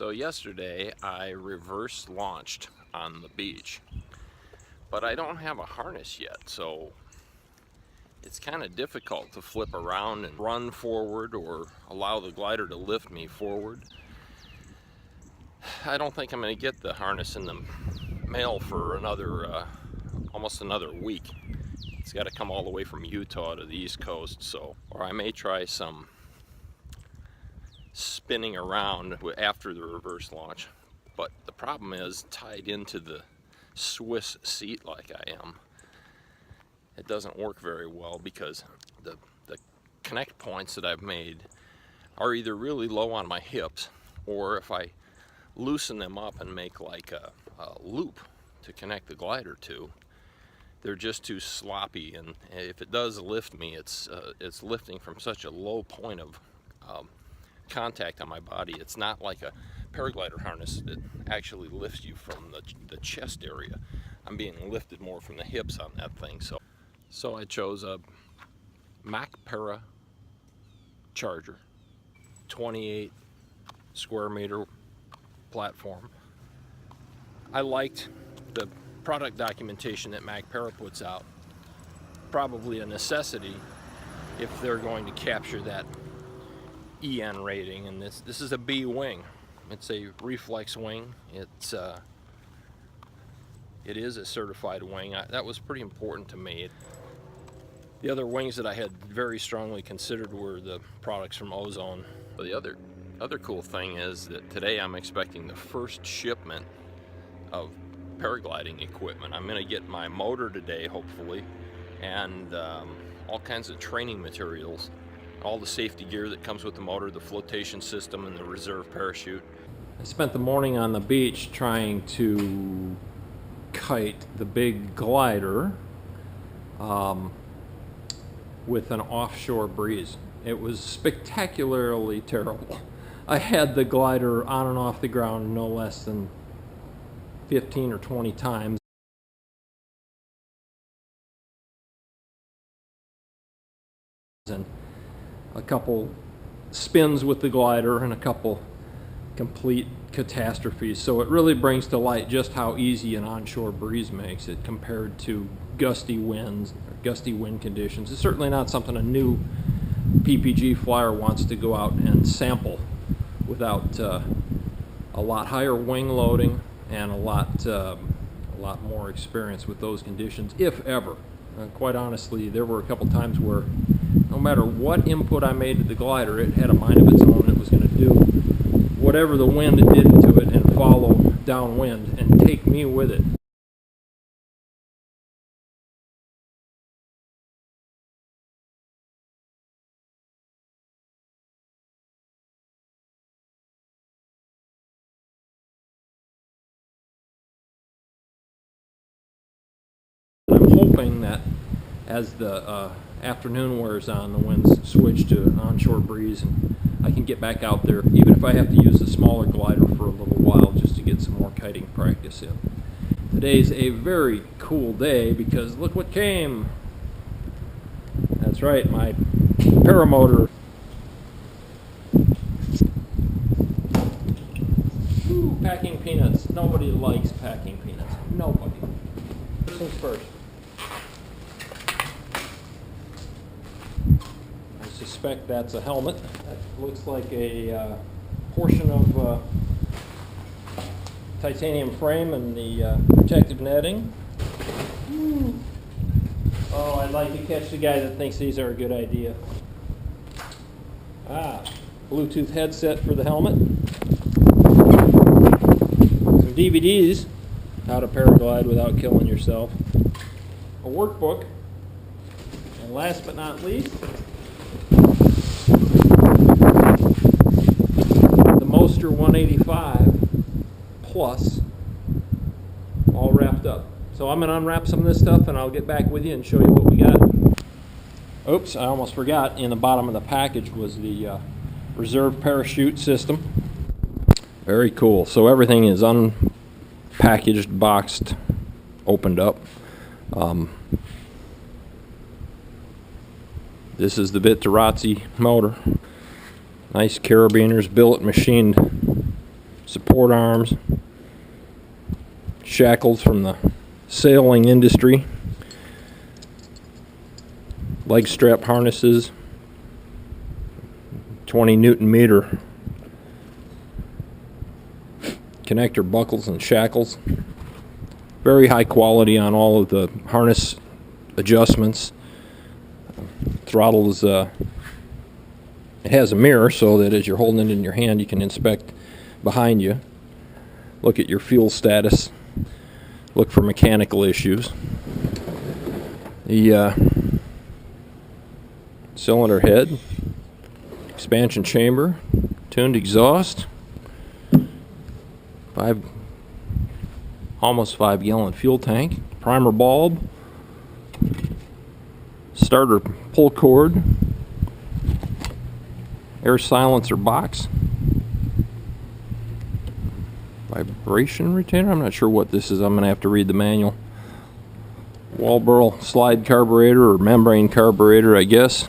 So yesterday I reverse launched on the beach, but I don't have a harness yet, so it's kind of difficult to flip around and run forward or allow the glider to lift me forward. I don't think I'm going to get the harness in the mail for almost another week. It's got to come all the way from Utah to the East Coast, or I may try some spinning around after the reverse launch. But the problem is, tied into the Swiss seat like I am, it doesn't work very well because the connect points that I've made are either really low on my hips, or if I loosen them up and make like a loop to connect the glider to, they're just too sloppy, and if it does lift me, it's lifting from such a low point of contact on my body. It's not like a paraglider harness that actually lifts you from the chest area. I'm being lifted more from the hips on that thing. So I chose a Mac Para charger, 28 square meter platform. I liked the product documentation that Mac Para puts out. Probably a necessity if they're going to capture that EN rating, and this is a B wing. It's a reflex wing. It is a certified wing. That was pretty important to me. The other wings that I had very strongly considered were the products from Ozone. The other cool thing is that today I'm expecting the first shipment of paragliding equipment. I'm going to get my motor today, hopefully, and all kinds of training materials, all the safety gear that comes with the motor, the flotation system, and the reserve parachute. I spent the morning on the beach trying to kite the big glider with an offshore breeze. It was spectacularly terrible. I had the glider on and off the ground no less than 15 or 20 times. And a couple spins with the glider and a couple complete catastrophes. So it really brings to light just how easy an onshore breeze makes it compared to gusty winds or gusty wind conditions. It's certainly not something a new PPG flyer wants to go out and sample without a lot higher wing loading and a lot more experience with those conditions, if ever. Quite honestly, there were a couple times where no matter what input I made to the glider, it had a mind of its own. It was going to do whatever the wind did to it and follow downwind and take me with it. I'm hoping that as the afternoon wears on, the winds switch to an onshore breeze and I can get back out there, even if I have to use the smaller glider for a little while just to get some more kiting practice in. Today's a very cool day because look what came. That's right, my paramotor. Ooh, packing peanuts. Nobody likes packing peanuts. Nobody. First things first. I suspect that's a helmet. That looks like a portion of titanium frame and the protective netting. Ooh. Oh, I'd like to catch the guy that thinks these are a good idea. Bluetooth headset for the helmet. Some DVDs, how to paraglide without killing yourself. A workbook. And last but not least, the Moster 185 Plus, all wrapped up. So I'm going to unwrap some of this stuff and I'll get back with you and show you what we got. Oops, I almost forgot. In the bottom of the package was the reserve parachute system. Very cool. So everything is unpackaged, boxed, opened up. This is the Vittorazzi motor. Nice carabiners, billet machined support arms, shackles from the sailing industry, leg strap harnesses, 20 Newton meter connector buckles and shackles. Very high quality on all of the harness adjustments. Throttle is it has a mirror so that as you're holding it in your hand you can inspect behind you, look at your fuel status, look for mechanical issues. The cylinder head, expansion chamber, tuned exhaust, almost 5 gallon fuel tank, primer bulb, starter pull cord, air silencer box, vibration retainer. I'm not sure what this is. I'm going to have to read the manual. Walbro slide carburetor or membrane carburetor, I guess.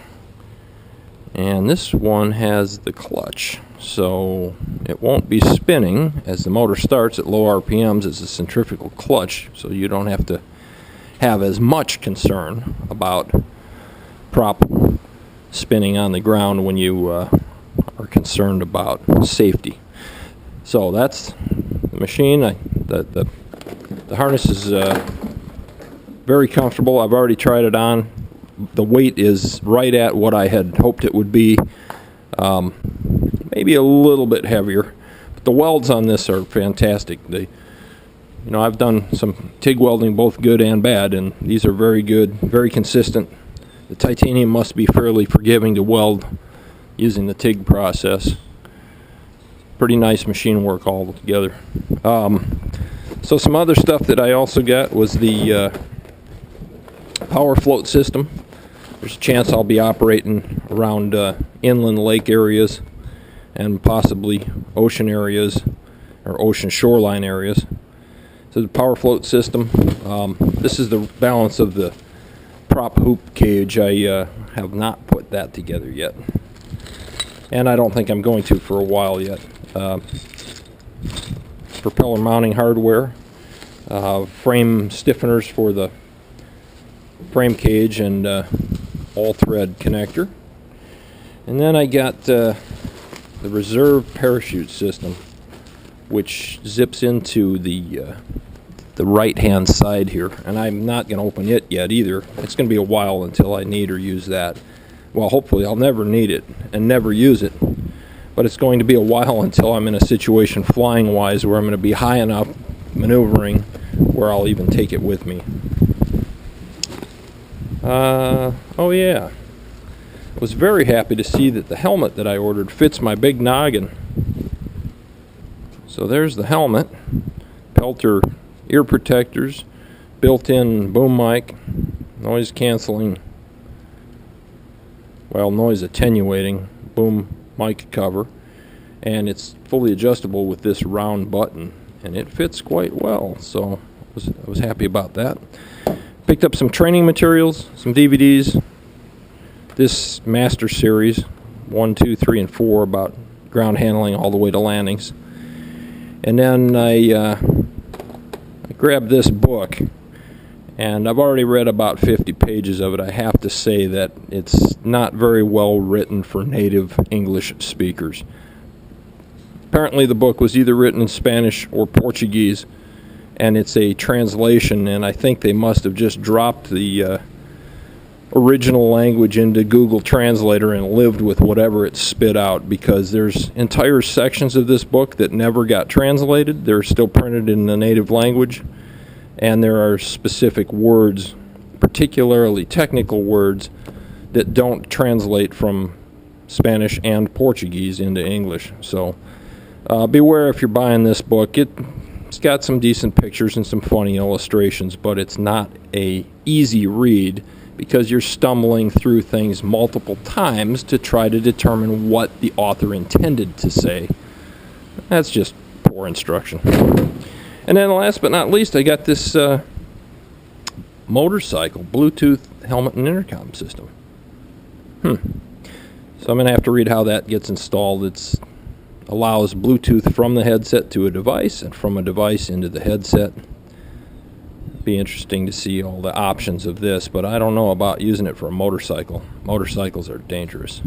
And this one has the clutch, so it won't be spinning as the motor starts at low RPMs. It's a centrifugal clutch, so you don't have to have as much concern about prop spinning on the ground when you are concerned about safety. So that's the machine. The harness is very comfortable. I've already tried it on. The weight is right at what I had hoped it would be. Maybe a little bit heavier, but the welds on this are fantastic. I've done some TIG welding, both good and bad, and these are very good, very consistent. The titanium must be fairly forgiving to weld using the TIG process. Pretty nice machine work all together. So some other stuff that I also got was the power float system. There's a chance I'll be operating around inland lake areas and possibly ocean areas or ocean shoreline areas. So the power float system, this is the balance of the prop hoop cage. I have not put that together yet, and I don't think I'm going to for a while yet. Propeller mounting hardware, frame stiffeners for the frame cage, and all thread connector. And then I got the reserve parachute system, which zips into the right hand side here, and I'm not going to open it yet either. It's going to be a while until I need or use that. Well, hopefully I'll never need it and never use it, but it's going to be a while until I'm in a situation flying wise where I'm going to be high enough maneuvering where I'll even take it with me. Oh yeah, I was very happy to see that the helmet that I ordered fits my big noggin. So there's the helmet, Pelter ear protectors, built-in boom mic, noise canceling, noise attenuating boom mic cover, and it's fully adjustable with this round button, and it fits quite well, so I was happy about that. Picked up some training materials, some DVDs, this Master Series 1, 2, 3, and 4 about ground handling all the way to landings. And then I grabbed this book, and I've already read about 50 pages of it. I have to say that it's not very well written for native English speakers. Apparently the book was either written in Spanish or Portuguese, and it's a translation, and I think they must have just dropped the original language into Google Translator and lived with whatever it spit out, because there's entire sections of this book that never got translated. They're still printed in the native language, and there are specific words, particularly technical words, that don't translate from Spanish and Portuguese into English. So beware if you're buying this book. It's got some decent pictures and some funny illustrations, but it's not a easy read, because you're stumbling through things multiple times to try to determine what the author intended to say. That's just poor instruction. And then last but not least, I got this motorcycle Bluetooth helmet and intercom system. So I'm going to have to read how that gets installed. It's allows Bluetooth from the headset to a device and from a device into the headset. Be interesting to see all the options of this, but I don't know about using it for a motorcycle. Motorcycles are dangerous.